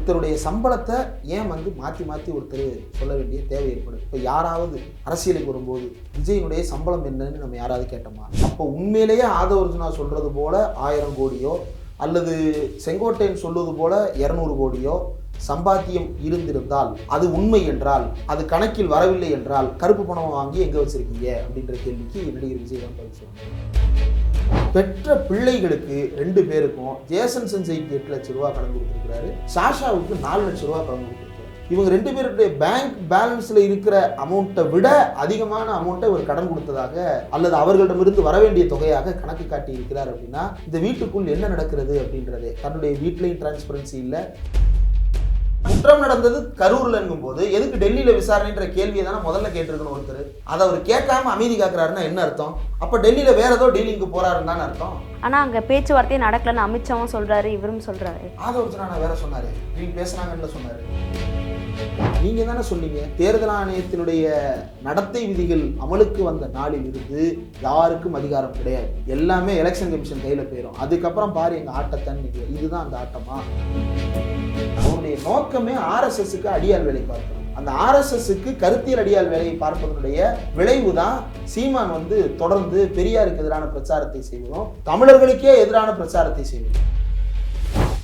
ஒருத்தருடைய சம்பளத்தை ஏன் வந்து மாற்றி மாற்றி ஒருத்தர் சொல்ல வேண்டிய தேவை ஏற்படும். இப்போ யாராவது அரசியலுக்கு வரும்போது விஜயினுடைய சம்பளம் என்னன்னு நம்ம யாராவது கேட்டோமா? அப்போ உண்மையிலேயே ஆதவர்ஜுனா சொல்கிறது போல 1000 கோடியோ அல்லது செங்கோட்டையன் சொல்வது போல 200 கோடியோ சம்பாத்தியம் இருந்திருந்தால் அது உண்மை என்றால், அது கணக்கில் வரவில்லை என்றால் கருப்பு பணம் வாங்கி எங்கே வச்சிருக்கீங்க அப்படின்ற கேள்விக்கு நடிகர் விஜய் தான் பதில் சொல்லுவாங்க. பெற்ற பிள்ளைகளுக்கு 2 பேருக்கும் ஜேசன் சென்சைக்கு 8 லட்சம் ரூபா கடன் கொடுத்துருக்கிறாரு, சாஷாவுக்கு 4 லட்சம் ரூபா கடன் கொடுத்துருக்காரு. இவங்க 2 பேருடைய பேங்க் பேலன்ஸ்ல இருக்கிற அமௌண்ட்டை விட அதிகமான அமௌண்ட்டை இவர் கடன் கொடுத்ததாக அல்லது அவர்களிடமிருந்து வர வேண்டிய தொகையாக கணக்கு காட்டி இருக்கிறார். அப்படின்னா இந்த வீட்டுக்குள் என்ன நடக்கிறது அப்படின்றதே, தன்னுடைய வீட்லையும் டிரான்ஸ்பரன்சி இல்லை. குற்றம் நடந்தது கரூர்ல என்கும் போது எதுக்கு டெல்லியில விசாரணைன்ற கேள்வியை தானே முதல்ல கேட்டிருக்கணும் ஒருத்தர். அதை அவர் கேட்காம அமைதி காக்குறாருன்னா என்ன அர்த்தம்? அப்ப டெல்லியில வேற ஏதோ டீலிங்கு போறாருன்னு தானே அர்த்தம். ஆனா அங்க பேச்சுவார்த்தையே நடக்கலன்னு அமித்ஷாவும் சொல்றாரு, இவரும் சொல்றாரு. ஆதவர்ஜுனா வேற சொன்னாரு, நீங்க பேசுனாங்கன்னு சொன்னாரு. நீங்க தானே சொன்னீங்க தேர்தல் ஆணையத்தினுடைய நடத்தை விதிகள் அமலுக்கு வந்த நாளில் இருந்து யாருக்கும் அதிகாரம் கிடையாது, எல்லாமே எலெக்ஷன் கமிஷன் கையில போயிடும், அதுக்கப்புறம் பாரு எங்க ஆட்டத்தான். இதுதான் அந்த ஆட்டமா? அவருடைய நோக்கமே ஆர்எஸ்எஸ்க்கு அடியால் வேலை பார்க்கணும். அந்த ஆர்எஸ்எஸ்க்கு கருத்தியல் அடியால் வேலையை பார்ப்பதனுடைய விளைவு தான் சீமான் வந்து தொடர்ந்து பெரியாருக்கு எதிரான பிரச்சாரத்தை செய்வதும் தமிழர்களுக்கே எதிரான பிரச்சாரத்தை செய்வதும்.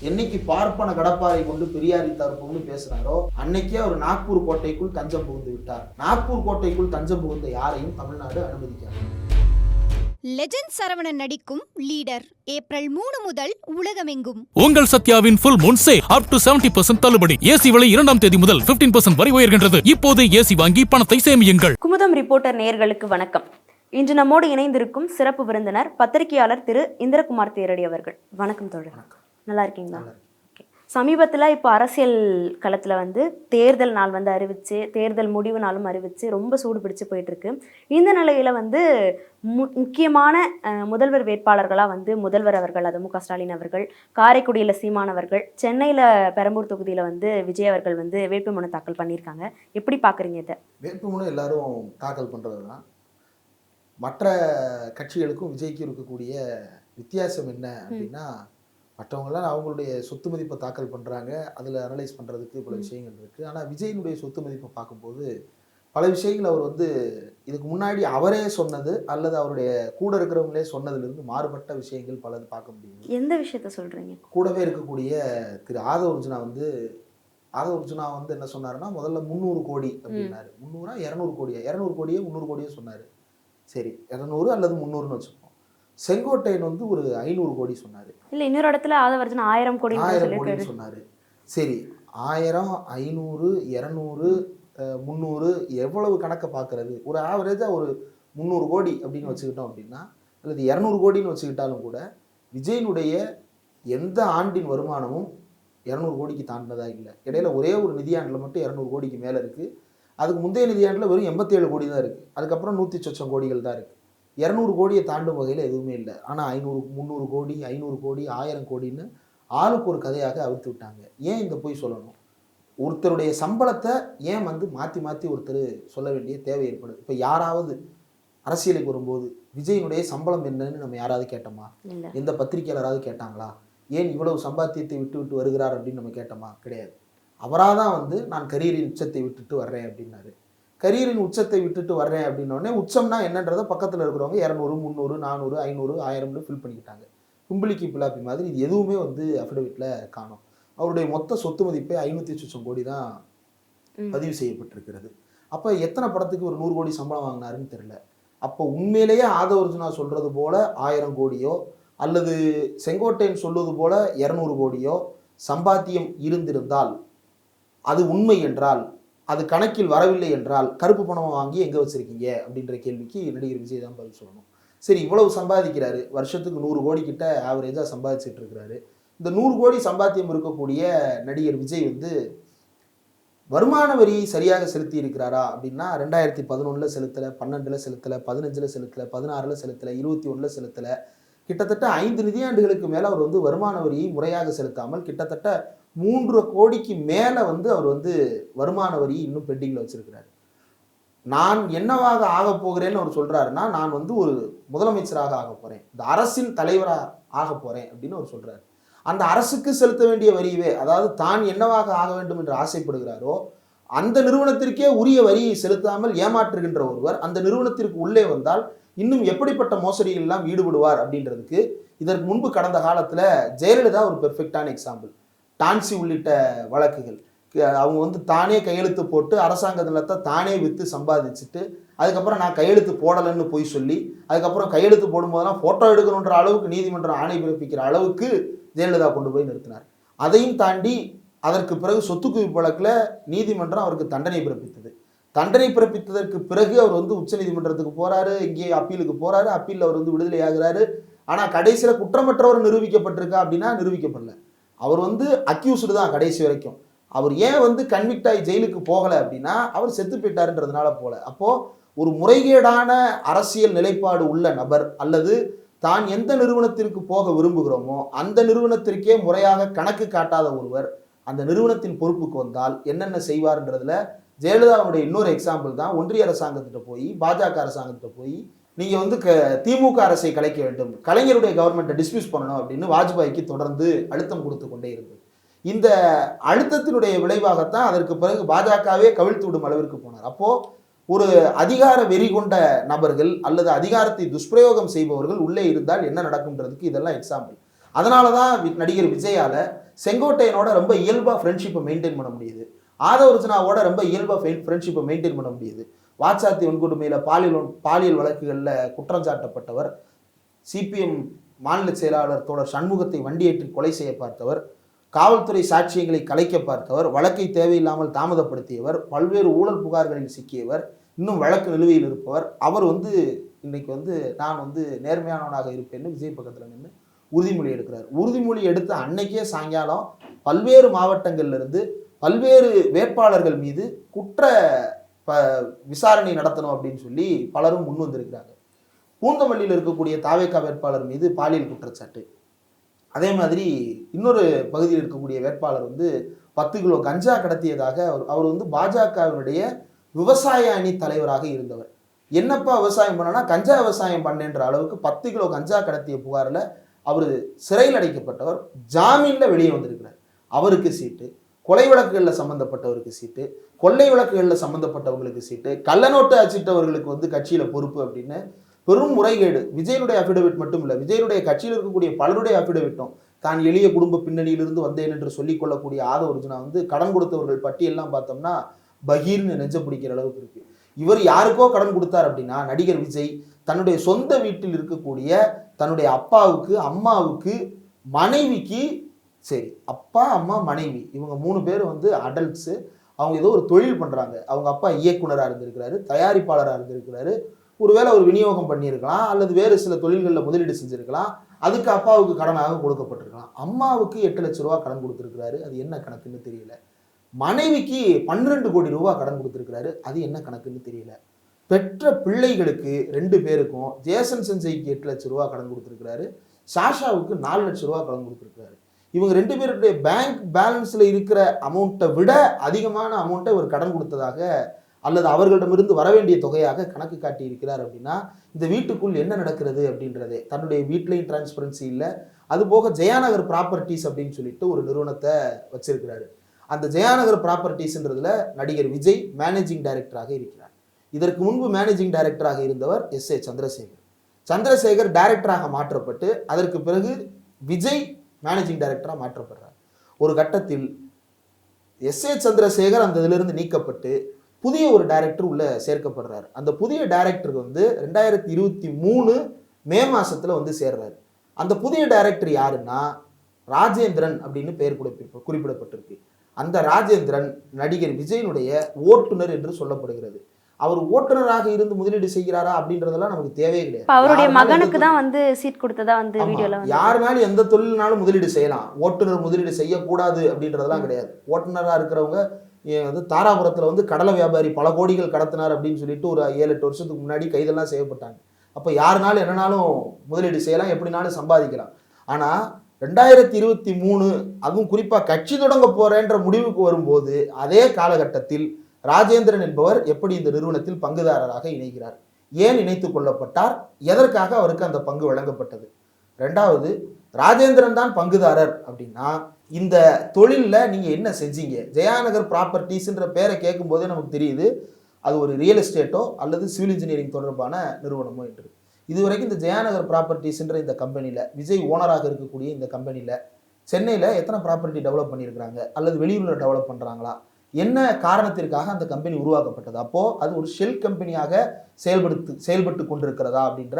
என்னைக்கு பார்ப்பன கடப்பாறை கொண்டு பெரியாரி தரப்புன்னு பேசுறாரோ அன்னைக்கே அவர் நாக்பூர் கோட்டைக்குள் தஞ்சம் புகுந்து விட்டார். நாக்பூர் கோட்டைக்குள் தஞ்சம் புகுந்த யாரையும் தமிழ்நாடு அனுமதிக்காது. லெஜெண்ட் சரவணன் நடிக்கும் லீடர் ஏப்ரல் 3 முதல் உலகமெங்கும். உங்கள் சத்யாவின் full moon sale up to 70% தள்ளுபடி. ஏசி விலை 2ஆம் தேதி முதல் 15% வரை உயர்கின்றது. இப்போது ஏசி வாங்கி பணத்தை சேமியுங்கள். குமுதம் ரிப்போர்ட்டர் நேயர்களுக்கு வணக்கம். இன்று நம்மோடு இணைந்திருக்கும் சிறப்பு விருந்தினர் பத்திரிகையாளர் திரு இந்திரகுமார் தேரடி அவர்கள். வணக்கம் தோழர். நல்லா இருக்கீங்களா? சமீபத்தில் இப்போ அரசியல் களத்தில் வந்து தேர்தல் நாள் வந்து அறிவித்து தேர்தல் முடிவு நாளும் அறிவித்து ரொம்ப சூடு பிடிச்சு போயிட்டுருக்கு. இந்த நிலையில் வந்து முக்கியமான முதல்வர் வேட்பாளர்களாக வந்து முதல்வர் அவர்கள், அது மு.க. ஸ்டாலின் அவர்கள், காரைக்குடியில் சீமான் அவர்கள், சென்னையில் பெரம்பூர் தொகுதியில் வந்து விஜய் அவர்கள் வந்து வேட்புமனு தாக்கல் பண்ணியிருக்காங்க. எப்படி பார்க்குறீங்க இதை? வேட்புமனு எல்லாரும் தாக்கல் பண்ணுறது தான். மற்ற கட்சிகளுக்கும் விஜய்க்கும் இருக்கக்கூடிய வித்தியாசம் என்ன அப்படின்னா, மற்றவங்களாம் அவங்களுடைய சொத்து மதிப்பை தாக்கல் பண்ணுறாங்க, அதில் அனலைஸ் பண்ணுறதுக்கு பல விஷயங்கள் இருக்குது. ஆனால் விஜயினுடைய சொத்து மதிப்பை பார்க்கும்போது பல விஷயங்கள் அவர் வந்து இதுக்கு முன்னாடி அவரே சொன்னது அல்லது அவருடைய கூட இருக்கிறவங்களே சொன்னதுலேருந்து மாறுபட்ட விஷயங்கள் பலது பார்க்க முடியும். எந்த விஷயத்த சொல்கிறீங்க? கூடவே இருக்கக்கூடிய திரு ஆதவர்ஜுனா வந்து என்ன சொன்னாருன்னா, முதல்ல 300 கோடி அப்படின்னாரு. 300 200 கோடியா? 200 கோடியே 300 கோடியே சொன்னார். சரி, 200 அல்லது 300ன்னு வச்சுப்போம். செங்கோட்டையன் வந்து ஒரு 500 கோடி சொன்னார். இல்லை, இன்னொரு இடத்துல ஆதவர்ஜுனா 1000 கோடி சொன்னார். சரி, 1000, 500, 200, 300 எவ்வளவு கணக்கை பார்க்கறது? ஒரு ஆவரேஜாக ஒரு 300 கோடி அப்படின்னு வச்சுக்கிட்டோம் அப்படின்னா, அல்லது 200 கோடின்னு வச்சுக்கிட்டாலும் கூட விஜயனுடைய எந்த ஆண்டின் வருமானமும் 200 கோடிக்கு தாண்டினதா இல்லை. இடையில ஒரே ஒரு நிதியாண்டில் மட்டும் 200 கோடிக்கு மேலே இருக்குது. அதுக்கு முந்தைய நிதியாண்டில் வெறும் 87 கோடி தான் இருக்குது. அதுக்கப்புறம் 100 சொச்சம் கோடிகள் தான் இருக்குது. 200 கோடியை தாண்டும் வகையில் எதுவுமே இல்லை. ஆனால் 500, 300 கோடி, 500 கோடி, 1000 கோடின்னு ஆளுக்கு ஒரு கதையாக அவிழ்த்து விட்டாங்க. ஏன் இந்த போய் சொல்லணும்? ஒருத்தருடைய சம்பளத்தை ஏன் வந்து மாற்றி மாற்றி ஒருத்தர் சொல்ல வேண்டிய தேவை ஏற்படுது? இப்போ யாராவது அரசியலுக்கு வரும்போது விஜயினுடைய சம்பளம் என்னன்னு நம்ம யாராவது கேட்டோமா? எந்த பத்திரிகையாளராவது கேட்டாங்களா? ஏன் இவ்வளவு சம்பாத்தியத்தை விட்டு விட்டு வருகிறார் அப்படின்னு நம்ம கேட்டோமா? கிடையாது. அவராக தான் வந்து நான் கரியரின் உச்சத்தை விட்டுட்டு வர்றேன் அப்படின்னாரு. கரியரின் உச்சத்தை விட்டுட்டு வர்றேன் அப்படின்னோடனே உச்சம்னா என்னன்றதை பக்கத்தில் இருக்கிறவங்க 200, 300, 400, 500, 1000 ஃபில் பண்ணிக்கிட்டாங்க. கும்பிளிக்கு பிளாப்பி மாதிரி இது எதுவுமே வந்து அஃபிடவிட்டில் காணும். அவருடைய மொத்த சொத்து மதிப்பே 500 சொச்சம் கோடி தான் பதிவு செய்யப்பட்டிருக்கிறது. அப்போ எத்தனை படத்துக்கு ஒரு 100 கோடி சம்பளம் வாங்கினாருன்னு தெரியல. அப்போ உண்மையிலேயே ஆதவர்ஜுனா சொல்கிறது போல 1000 கோடியோ அல்லது செங்கோட்டையன் சொல்வது போல 200 கோடியோ சம்பாத்தியம் இருந்திருந்தால் அது உண்மை என்றால், அது கணக்கில் வரவில்லை என்றால் கருப்பு பணம் வாங்கி எங்கே வச்சிருக்கீங்க அப்படின்ற கேள்விக்கு நடிகர் விஜய் தான் பதில் சொல்லணும். சரி, இவ்வளவு சம்பாதிக்கிறாரு, வருஷத்துக்கு 100 கோடி கிட்ட ஆவரேஜாக சம்பாதிச்சுட்டு இருக்கிறாரு. இந்த 100 கோடி சம்பாத்தியம் இருக்கக்கூடிய நடிகர் விஜய் வந்து வருமான வரி சரியாக செலுத்தி இருக்கிறாரா அப்படின்னா 2011 செலுத்தலை, 12 செலுத்தலை, 15 செலுத்தலை, 16 செலுத்தலை, 21 செலுத்தலை. கிட்டத்தட்ட 5 நிதியாண்டுகளுக்கு மேலே அவர் வந்து வருமான வரியை முறையாக செலுத்தாமல் கிட்டத்தட்ட 3 கோடிக்கு மேலே வந்து அவர் வந்து வருமான வரி இன்னும் பெண்டிங்கில் வச்சிருக்கிறாரு. நான் என்னவாக ஆக போகிறேன்னு அவர் சொல்றாருன்னா, நான் வந்து ஒரு முதலமைச்சராக ஆக போறேன், இந்த அரசின் தலைவராக ஆக போறேன் அப்படின்னு அவர் சொல்றாரு. அந்த அரசுக்கு செலுத்த வேண்டிய வரியவே, அதாவது தான் என்னவாக ஆக வேண்டும் என்று ஆசைப்படுகிறாரோ அந்த நிறுவனத்திற்கே உரிய வரியை செலுத்தாமல் ஏமாற்றுகின்ற ஒருவர் அந்த நிறுவனத்திற்கு உள்ளே வந்தால் இன்னும் எப்படிப்பட்ட மோசடிகள் எல்லாம் ஈடுபடுவார் அப்படின்றதுக்கு இதற்கு முன்பு கடந்த காலத்துல ஜெயலலிதா ஒரு பெர்ஃபெக்டான எக்ஸாம்பிள். டான்சி உள்ளிட்ட வழக்குகள் அவங்க வந்து தானே கையெழுத்து போட்டு அரசாங்க நிலத்தை தானே விற்று சம்பாதிச்சுட்டு அதுக்கப்புறம் நான் கையெழுத்து போடலைன்னு போய் சொல்லி அதுக்கப்புறம் கையெழுத்து போடும்போதெல்லாம் ஃபோட்டோ எடுக்கணுன்ற அளவுக்கு நீதிமன்றம் ஆணை பிறப்பிக்கிற அளவுக்கு ஜெயலலிதா கொண்டு போய் நிறுத்தினார். அதையும் தாண்டி அதற்கு பிறகு சொத்து குவிப்பு வழக்கில் நீதிமன்றம் அவருக்கு தண்டனை பிறப்பித்தது. தண்டனை பிறப்பித்ததற்கு பிறகு அவர் வந்து உச்ச நீதிமன்றத்துக்கு போறாரு, இங்கே அப்பீலுக்கு போறாரு, அப்பீல் அவர் வந்து விடுதலை ஆகிறாரு. ஆனால் கடைசியில் குற்றமற்றவர் நிரூபிக்கப்பட்டிருக்கா அப்படின்னா நிரூபிக்கப்படல. அவர் வந்து அக்யூஸ்டு தான் கடைசி வரைக்கும். அவர் ஏன் வந்து கன்விக்ட் ஆகி ஜெயிலுக்கு போகலை அப்படின்னா அவர் செத்து போயிட்டாருன்றதுனால போல. அப்போ ஒரு முறைகேடான அரசியல் நிலைப்பாடு உள்ள நபர் அல்லது தான் எந்த நிறுவனத்திற்கு போக விரும்புகிறோமோ அந்த நிறுவனத்திற்கே முறையாக கணக்கு காட்டாத ஒருவர் அந்த நிறுவனத்தின் பொறுப்புக்கு வந்தால் என்னென்ன செய்வார்ன்றதுல ஜெயலலிதாவுடைய இன்னொரு எக்ஸாம்பிள் தான். ஒன்றிய அரசாங்கத்திட்ட போய் பாஜக அரசாங்கத்திட்ட போய் நீங்க வந்து திமுக அரசை கலைக்க வேண்டும், கலைஞருடைய கவர்மெண்ட்டை டிஸ்மிஸ் பண்ணணும் அப்படின்னு வாஜ்பாய்க்கு தொடர்ந்து அழுத்தம் கொடுத்து கொண்டே இருந்தது. இந்த அழுத்தத்தினுடைய விளைவாகத்தான் அதற்கு பிறகு பாஜகவே கவிழ்த்து விடும் அளவிற்கு போனார். அப்போ ஒரு அதிகார வெறி கொண்ட நபர்கள் அல்லது அதிகாரத்தை துஷ்பிரயோகம் செய்பவர்கள் உள்ளே இருந்தால் என்ன நடக்கும்ன்றதுக்கு இதெல்லாம் எக்ஸாம்பிள். அதனாலதான் நடிகர் விஜயால செங்கோட்டையனோட ரொம்ப இயல்பா ஃப்ரெண்ட்ஷிப்பை மெயின்டைன் பண்ண முடியுது, ஆதவர்ஜனாவோட ரொம்ப இயல்பா ஃப்ரெண்ட்ஷிப்பை மெயின்டைன் பண்ண முடியுது. வாச்சாத்தி வன்கொடுமையில பாலியல் வழக்குகள்ல குற்றம் சாட்டப்பட்டவர், சிபிஎம் மாநில செயலாளர் தோழர் சண்முகத்தை வண்டியேற்றி கொலை செய்ய பார்த்தவர், காவல்துறை சாட்சியங்களை கலைக்க பார்த்தவர், வழக்கை தேவையில்லாமல் தாமதப்படுத்தியவர், பல்வேறு ஊழல் புகார்களில் சிக்கியவர், இன்னும் வழக்கு நிலுவையில் இருப்பவர். அவர் வந்து இன்னைக்கு வந்து நான் வந்து நேர்மையானவனாக இருப்பேன்னு விஜய் பக்கத்தில் நின்று உறுதிமொழி எடுக்கிறார். உறுதிமொழி எடுத்த அன்னைக்கே சாயங்காலம் பல்வேறு மாவட்டங்கள்ல இருந்து பல்வேறு வேட்பாளர்கள் மீது குற்ற விசாரணை நடத்தணும் அப்படின்னு சொல்லி பலரும் முன் வந்திருக்கிறாங்க. பூந்தமல்லியில் இருக்கக்கூடிய தாவேகா வேட்பாளர் மீது பாலியல் குற்றச்சாட்டு. அதே மாதிரி இன்னொரு பகுதியில் இருக்கக்கூடிய வேட்பாளர் வந்து 10 கிலோ கஞ்சா கடத்தியதாக அவர் வந்து பாஜகவினுடைய விவசாய அணி தலைவராக இருந்தவர். என்னப்பா விவசாயம் பண்ணனா கஞ்சா விவசாயம் பண்ணேன்ற அளவுக்கு 10 கிலோ கஞ்சா கடத்திய புகாரில் அவர் சிறையில் அடைக்கப்பட்டவர். ஜாமீன்ல வெளியே வந்திருக்கிறார். அவருக்கு சீட்டு, கொலை வழக்குகளில் சம்பந்தப்பட்டவருக்கு சீட்டு, கொள்ளை வழக்குகளில் சம்பந்தப்பட்டவங்களுக்கு சீட்டு, கள்ளநோட்டு அச்சிட்டவர்களுக்கு வந்து கட்சியில பொறுப்பு அப்படின்னு பெரும் முறைகேடு. விஜயனுடைய அபிடவிட் மட்டும் இல்லை, விஜயனுடைய கட்சியில் இருக்கக்கூடிய பலருடைய அபிடவிட்டும் தான் எளிய குடும்ப பின்னணியிலிருந்து வந்தேன் என்று சொல்லிக் கொள்ளக்கூடிய ஆதவர்ஜுனா வந்து கடன் கொடுத்தவர்கள் பட்டியெல்லாம் பார்த்தோம்னா பகீர்னு நெஞ்ச பிடிக்கிற அளவுக்கு இருக்கு. இவர் யாருக்கோ கடன் கொடுத்தார் அப்படின்னா நடிகர் விஜய் தன்னுடைய சொந்த வீட்டில் இருக்கக்கூடிய தன்னுடைய அப்பாவுக்கு, அம்மாவுக்கு, மனைவிக்கு, சரி அப்பா அம்மா மனைவி இவங்க 3 பேர் வந்து அடல்ட்ஸு, அவங்க ஏதோ ஒரு தொழில் பண்ணுறாங்க. அவங்க அப்பா இயக்குனராக இருந்திருக்கிறாரு, தயாரிப்பாளராக இருந்திருக்கிறாரு, ஒருவேளை ஒரு விநியோகம் பண்ணியிருக்கலாம் அல்லது வேறு சில தொழில்களில் முதலீடு செஞ்சுருக்கலாம், அதுக்கு அப்பாவுக்கு கடனாக கொடுக்கப்பட்டிருக்கலாம். அம்மாவுக்கு 8 லட்ச ரூபா கடன் கொடுத்துருக்கிறாரு, அது என்ன கணக்குன்னு தெரியல. மனைவிக்கு 12 கோடி ரூபா கடன் கொடுத்துருக்கிறாரு, அது என்ன கணக்குன்னு தெரியல. பெற்ற பிள்ளைகளுக்கு 2 பேருக்கும் ஜேசன் செஞ்சைக்கு 8 லட்ச ரூபா கடன் கொடுத்துருக்கிறாரு, சாஷாவுக்கு 4 லட்ச ரூபா கடன் கொடுத்துருக்கிறாரு. இவங்க 2 பேருடைய பேங்க் பேலன்ஸ்ல இருக்கிற அமௌண்ட்டை விட அதிகமான அமௌண்ட்டை இவர் கடன் கொடுத்ததாக அல்லது அவர்களிடமிருந்து வர வேண்டிய தொகையாக கணக்கு காட்டி இருக்கிறார். அப்படின்னா இந்த வீட்டுக்குள் என்ன நடக்கிறது அப்படின்றதே தன்னுடைய வீட்லையும் டிரான்ஸ்பரன்சி இல்லை. அதுபோக ஜெயாநகர் ப்ராப்பர்ட்டிஸ் அப்படின்னு சொல்லிட்டு ஒரு நிறுவனத்தை வச்சிருக்கிறாரு. அந்த ஜெயாநகர் ப்ராப்பர்ட்டிஸ்ன்றதுல நடிகர் விஜய் மேனேஜிங் டைரக்டராக இருக்கிறார். இதற்கு முன்பு மேனேஜிங் டைரக்டராக இருந்தவர் SA சந்திரசேகர். சந்திரசேகர் டைரக்டராக மாற்றப்பட்டு அதற்கு பிறகு விஜய் மேனேஜிங் டைரக்டராக மாற்றப்படுறார். ஒரு கட்டத்தில் SA சந்திரசேகர் அந்த இதிலிருந்து நீக்கப்பட்டு புதிய ஒரு டைரக்டர் உள்ள சேர்க்கப்படுறாரு. அந்த புதிய டைரக்டருக்கு வந்து 2023 மே மாசத்துல வந்து சேர்றாரு. அந்த புதிய டைரக்டர் யாருன்னா ராஜேந்திரன் அப்படின்னு பெயர் குறிப்பிடப்பட்டிருக்கு. அந்த ராஜேந்திரன் நடிகர் விஜயனுடைய ஓட்டுநர் என்று சொல்லப்படுகிறது. அவர் ஓட்டுநராக இருந்து முதலீடு செய்கிறாரா அப்படின்றதெல்லாம் நமக்கு தேவையே கிடையாது. அவருடைய மகனுக்கு தான் வந்து சீட் கொடுத்ததா வந்து வீடியோல யாருனாலும் எந்த தொழில்னாலும் முதலீடு செய்யலாம், ஓட்டுநர் முதலீடு செய்யக்கூடாது அப்படின்றதெல்லாம் கிடையாது. ஓட்டுநராக இருக்கிறவங்க வந்து தாராபுரத்தில் வந்து கடலை வியாபாரி பல கோடிகள் கடத்தினார் அப்படின்னு சொல்லிட்டு ஒரு 7-8 வருஷத்துக்கு முன்னாடி கைதெல்லாம் செய்யப்பட்டாங்க. அப்போ யாருனாலும் என்னன்னாலும் முதலீடு செய்யலாம், எப்படினாலும் சம்பாதிக்கலாம். ஆனால் 2023 அதுவும் குறிப்பாக கட்சி தொடங்க போறேன்ற முடிவுக்கு வரும்போது அதே காலகட்டத்தில் ராஜேந்திரன் என்பவர் எப்படி இந்த நிறுவனத்தில் பங்குதாரராக இணைகிறார், ஏன் இணைத்துக் கொள்ளப்பட்டார், எதற்காக அவருக்கு அந்த பங்கு வழங்கப்பட்டது. 2வது ராஜேந்திரன் தான் பங்குதாரர் அப்படின்னா இந்த தொழிலில் நீங்கள் என்ன செஞ்சீங்க? ஜெயாநகர் ப்ராப்பர்ட்டிஸ்ன்ற பேரை கேட்கும் போதே நமக்கு தெரியுது அது ஒரு ரியல் எஸ்டேட்டோ அல்லது சிவில் இன்ஜினியரிங் தொடர்பான நிறுவனமோ என்று. இதுவரைக்கும் இந்த ஜெயாநகர் ப்ராப்பர்ட்டிஸ்ன்ற இந்த கம்பெனியில், விஜய் ஓனராக இருக்கக்கூடிய இந்த கம்பெனியில் சென்னையில் எத்தனை ப்ராப்பர்ட்டி டெவலப் பண்ணியிருக்கிறாங்க அல்லது வெளியூரில் டெவலப் பண்ணுறாங்களா? என்ன காரணத்திற்காக அந்த கம்பெனி உருவாக்கப்பட்டது? அப்போது அது ஒரு ஷெல் கம்பெனியாக செயல்பட்டு கொண்டிருக்கிறதா அப்படின்ற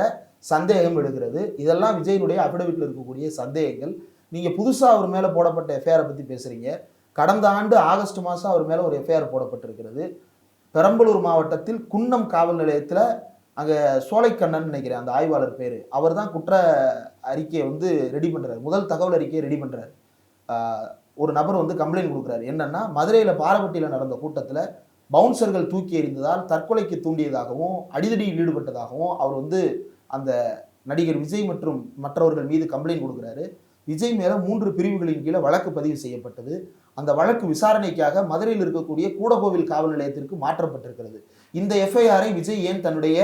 சந்தேகம் எடுக்கிறது. இதெல்லாம் விஜயனுடைய அபிடவிட்டில் இருக்கக்கூடிய சந்தேகங்கள். நீங்கள் புதுசாக அவர் மேலே போடப்பட்ட எஃப்ஐஆரை பற்றி பேசுகிறீங்க. கடந்த ஆண்டு ஆகஸ்ட் மாதம் அவர் மேலே ஒரு எஃப்ஐஆர் போடப்பட்டிருக்கிறது. பெரம்பலூர் மாவட்டத்தில் குன்னம் காவல் நிலையத்தில் அங்கே சோலைக்கண்ணன் நினைக்கிறேன் அந்த ஆய்வாளர் பேர், அவர் தான் குற்ற அறிக்கையை வந்து ரெடி பண்ணுறாரு, முதல் தகவல் அறிக்கையை ரெடி பண்ணுறாரு. ஒரு நபர் வந்து கம்ப்ளைண்ட் கொடுக்குறாரு. என்னன்னா, மதுரையில் பாரபட்டியில் நடந்த கூட்டத்தில் பவுன்சர்கள் தூக்கி எறிந்ததால் தற்கொலைக்கு தூண்டியதாகவும் அடிதடியில் ஈடுபட்டதாகவும் அவர் வந்து அந்த நடிகர் விஜய் மற்றும் மற்றவர்கள் மீது கம்ப்ளைண்ட் கொடுக்குறாரு. விஜய் மேலே 3 பிரிவுகளின் கீழே வழக்கு பதிவு செய்யப்பட்டது. அந்த வழக்கு விசாரணைக்காக மதுரையில் இருக்கக்கூடிய கூடகோவில் காவல் நிலையத்திற்கு மாற்றப்பட்டிருக்கிறது. இந்த எஃப்ஐஆரை விஜய் ஏன் தன்னுடைய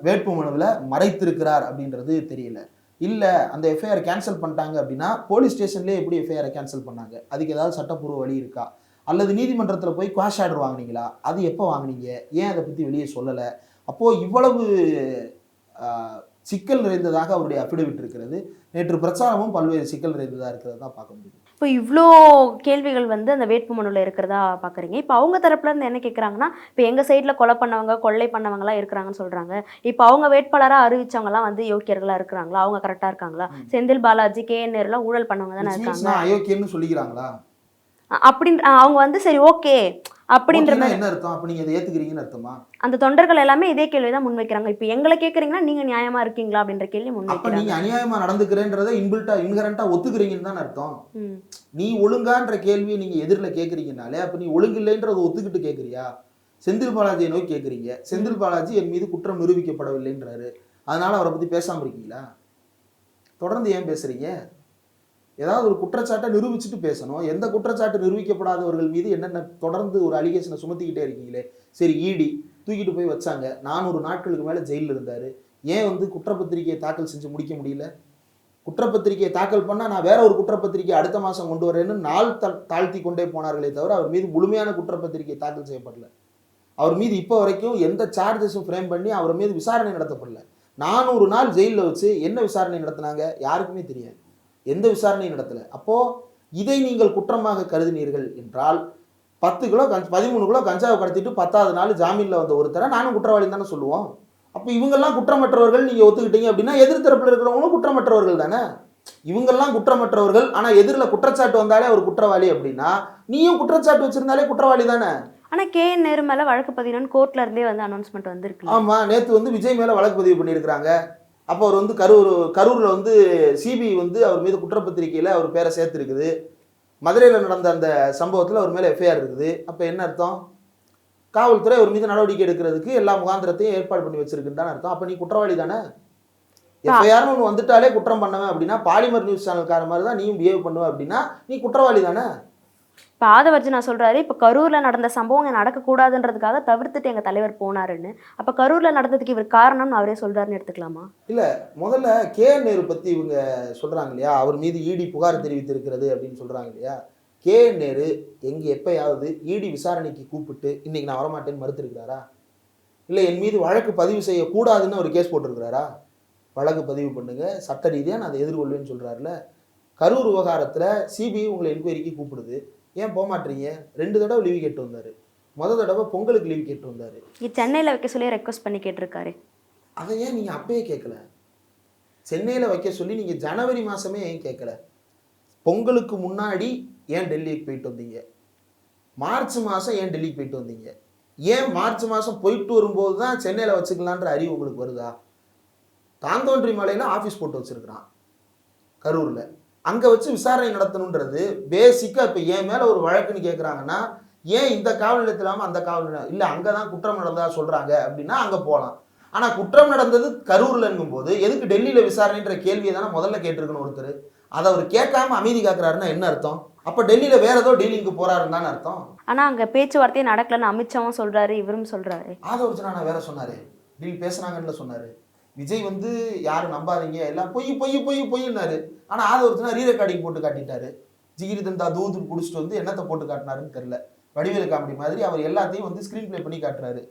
வேட்பு மனுவில் மறைத்திருக்கிறார் அப்படின்றது தெரியல. இல்லை அந்த எஃப்ஐஆர் கேன்சல் பண்ணிட்டாங்க அப்படின்னா போலீஸ் ஸ்டேஷன்லேயே எப்படி எஃப்ஐஆரை கேன்சல் பண்ணாங்க? அதுக்கு ஏதாவது சட்டப்பூர்வ வழி இருக்கா? அல்லது நீதிமன்றத்தில் போய் குவாஷ் ஆர்டர் வாங்கினீங்களா? அது எப்போ வாங்கினீங்க? ஏன் அதை பற்றி வெளியே சொல்லலை? அப்போது இவ்வளவு சிக்கல் நிறைந்ததாக அவருடைய அஃபிடவிட் இருக்கிறது. நேற்று பிரச்சாரமும் பல்வேறு சிக்கல் நிறைந்ததாக இருக்கிறது தான் பார்க்க முடியும். இப்போ இவ்வளோ கேள்விகள் வந்து அந்த வேட்புமனுவில் இருக்கிறதா பார்க்குறீங்க. இப்போ அவங்க தரப்புல இருந்து என்ன கேட்குறாங்கன்னா, இப்போ எங்கள் சைடில் கொலை பண்ணவங்க கொள்ளை பண்ணவங்களாம் இருக்கிறாங்கன்னு சொல்கிறாங்க. இப்போ அவங்க வேட்பாளராக அறிவிச்சவங்கலாம் வந்து யோக்கியர்களாக இருக்கிறாங்களா? அவங்க கரெக்டாக இருக்காங்களா? செந்தில் பாலாஜி, KN நேருலாம் ஊழல் பண்ணவங்க தானே இருக்காங்க. அயோக்கியன்னு சொல்லிக்கிறாங்களா? அப்படின்ற அவங்க வந்து சரி ஓகே அப்படின்ற மாதிரி என்ன அர்த்தம்? அப்ப நீங்க அதை ஏத்துக்கிறீங்கன்னு அர்த்தமா? அந்த தொண்டர்கள் எல்லாமே இதே கேள்வி தான் முன்வைக்கிறாங்க. இப்போ எங்களை கேட்குறீங்கன்னா நீங்க நியாயமா இருக்கீங்களா அப்படின்ற கேள்வி அப்ப முன்வைக்கிறாங்க. நீங்க அநியாயமா நடந்துக்கிறேன்றதை இன்ஹரண்டா ஒத்துக்கிறீங்கன்னு தான் அர்த்தம். நீ ஒழுங்கான்ற கேள்வியை நீங்க எதிரில் கேட்குறீங்கனாலே அப்ப நீ ஒழுங்கில்லைன்றதை ஒத்துக்கிட்டு கேட்குறியா? செந்தில் பாலாஜியை நோக்கி கேட்குறீங்க. செந்தில் பாலாஜி என் மீது குற்றம் நிரூபிக்கப்படவில்லைன்றாரு. அதனால அவரை பத்தி பேசாம இருக்கீங்களா? தொடர்ந்து ஏன் பேசுறீங்க? ஏதாவது ஒரு குற்றச்சாட்டை நிரூபிச்சுட்டு பேசணும். எந்த குற்றச்சாட்டு நிரூபிக்கப்படாதவர்கள் மீது என்னென்ன தொடர்ந்து ஒரு அலிகேஷனை சுமத்திக்கிட்டே இருக்கீங்களே. சரி, ஈடி தூக்கிட்டு போய் வச்சாங்க, 400 நாட்களுக்கு மேலே ஜெயிலில் இருந்தார். ஏன் வந்து குற்றப்பத்திரிகையை தாக்கல் செஞ்சு முடிக்க முடியல? குற்றப்பத்திரிகையை தாக்கல் பண்ணால் நான் வேற ஒரு குற்றப்பத்திரிகை அடுத்த மாதம் கொண்டு வரேன்னு நாள் தாழ்த்தி கொண்டே போனார்களே தவிர அவர் மீது முழுமையான குற்றப்பத்திரிகை தாக்கல் செய்யப்படல. அவர் மீது இப்போ வரைக்கும் எந்த சார்ஜஸும் ஃப்ரேம் பண்ணி அவர் மீது விசாரணை நடத்தப்படல. 400 நாள் ஜெயிலில் வச்சு என்ன விசாரணை நடத்தினாங்க யாருக்குமே தெரியாது. எந்த விசாரணையும் நடத்தலை. அப்போது இதை நீங்கள் குற்றமாக கருதினீர்கள் என்றால் 10 கிலோ 13 கிலோ கஞ்சாவை கடத்திட்டு 10வது நாள் ஜாமீனில் வந்த ஒருத்தரை நானும் குற்றவாளி தானே சொல்லுவோம். அப்போ இவங்கெல்லாம் குற்றமற்றவர்கள் நீங்கள் ஒத்துக்கிட்டீங்க அப்படின்னா எதிர்த்தரப்பில் இருக்கிறவங்களும் குற்றமற்றவர்கள் தானே. இவங்கெல்லாம் குற்றமற்றவர்கள், ஆனால் எதிரில் குற்றச்சாட்டு வந்தாலே அவர் குற்றவாளி அப்படின்னா நீயும் குற்றச்சாட்டு வச்சிருந்தாலே குற்றவாளி தானே. ஆனால் KN நேரு மேலே வழக்கு பதிவுன்னு கோர்ட்ல இருந்தே வந்து அனௌன்ஸ்மெண்ட் வந்திருக்கு. ஆமாம், நேற்று வந்து விஜய் மேலே வழக்கு பதிவு பண்ணியிருக்கிறாங்க. அப்போ அவர் வந்து கரூரில் வந்து சிபிஐ வந்து அவர் மீது குற்றப்பத்திரிகையில் அவர் பேரை சேர்த்துருக்குது. மதுரையில் நடந்த அந்த சம்பவத்தில் அவர் மேலே எஃப்ஐஆர் இருக்குது. அப்போ என்ன அர்த்தம்? காவல்துறை அவர் மீது நடவடிக்கை எடுக்கிறதுக்கு எல்லா முகாந்திரத்தையும் ஏற்பாடு பண்ணி வச்சிருக்குன்னு தானே அர்த்தம். அப்போ நீ குற்றவாளி தானே. எஃப்ஐஆர்னு ஒன்று வந்துட்டாலே குற்றம் பண்ணுவேன் அப்படின்னா பாலிமர் நியூஸ் சேனல்கார மாதிரி தான் நீயும் பிஹேவ் பண்ணுவேன் அப்படின்னா நீ குற்றவாளி தானே. இப்போ ஆதவர்ஜுனா சொல்கிறாரு, இப்போ கரூரில் நடந்த சம்பவம் இங்கே நடக்கக்கூடாதுன்றதுக்காக தவிர்த்துட்டு எங்கள் தலைவர் போனாருன்னு. அப்போ கரூரில் நடந்ததுக்கு இவர் காரணம்னு அவரே சொல்கிறாருன்னு எடுத்துக்கலாமா? இல்லை, முதல்ல KN நேரு பற்றி இவங்க சொல்கிறாங்க இல்லையா, அவர் மீது இடி புகார் தெரிவித்திருக்கிறது அப்படின்னு சொல்கிறாங்க இல்லையா. KN நேரு எங்கே எப்பயாவது இடி விசாரணைக்கு கூப்பிட்டு இன்னைக்கு நான் வரமாட்டேன்னு மறுத்திருக்கிறாரா? இல்லை என் மீது வழக்கு பதிவு செய்யக்கூடாதுன்னு அவர் கேஸ் போட்டிருக்கிறாரா? வழக்கு பதிவு பண்ணுங்க, சட்ட ரீதியாக நான் அதை எதிர்கொள்வேன்னு சொல்கிறாருல. கரூர் விவகாரத்தில் சிபிஐ உங்களை என்கொயரிக்கு கூப்பிடுது, ஏன் போக மாட்டீங்க? 2 தடவை லீவு கேட்டு வந்தார். முதல் தடவை பொங்கலுக்கு லீவு கேட்டு வந்தார். சென்னையில் வைக்க சொல்லி ரெக்வஸ்ட் பண்ணி கேட்டிருக்காரு. அதை ஏன் நீங்கள் அப்பயே கேட்கல? சென்னையில் வைக்க சொல்லி நீங்கள் ஜனவரி மாதமே ஏன் கேட்கல? பொங்கலுக்கு முன்னாடி ஏன் டெல்லிக்கு போயிட்டு வந்தீங்க? மார்ச் மாதம் ஏன் டெல்லிக்கு போயிட்டு வந்தீங்க? ஏன் மார்ச் மாதம் போயிட்டு வரும்போது தான் சென்னையில் வச்சுக்கலான்ற அறிவு உங்களுக்கு வருதா? தாந்தோன்றி மலையில் ஆஃபீஸ் போட்டு வச்சுருக்கிறான் கரூரில், அங்கே வச்சு விசாரணை நடத்தணுன்றது பேசிக்காக. இப்போ என் மேலே ஒரு வழக்குன்னு கேட்குறாங்கன்னா ஏன் இந்த காவல் நிலையத்தில் இல்லாமல் அந்த காவல் நிலையம் இல்லை, அங்கே தான் குற்றம் நடந்ததா சொல்கிறாங்க அப்படின்னா அங்கே போகலாம். ஆனால் குற்றம் நடந்தது கரூரில்ங்கும் போது எதுக்கு டெல்லியில் விசாரணைன்ற கேள்வியை தானே முதல்ல கேட்டிருக்கணும் ஒருத்தர். அதை அவர் கேட்காம அமைதி காக்குறாருன்னா என்ன அர்த்தம்? அப்போ டெல்லியில் வேற ஏதோ டீலிங்க்கு போறாருன்னு தானே அர்த்தம். ஆனால் அங்கே பேச்சுவார்த்தையே நடக்கலன்னு அமித்ஷாவும் சொல்கிறாரு, இவரும் சொல்கிறாரு. ஆதவர்ஜுனா வேற சொன்னார், டீல் பேசுனாங்கன்னு சொன்னார். விஜய் வந்து யாரும் நம்பாதீங்க எல்லாம் பொய் பொய் பொய் பொய்னாரு. ஆனா ஆதவர்த்தனா ரீரெக்கார்டிங் போட்டு காட்டிட்டாரு. ஜிகிரி தந்தா தூது குடிச்சிட்டு வந்து என்னத்தை போட்டு காட்டினாருன்னு தெரியல. வடிவேலு காமெடி மாதிரி அவர் எல்லாத்தையும் வந்து ஸ்கிரீன் பிளே பண்ணி காட்டுறாரு.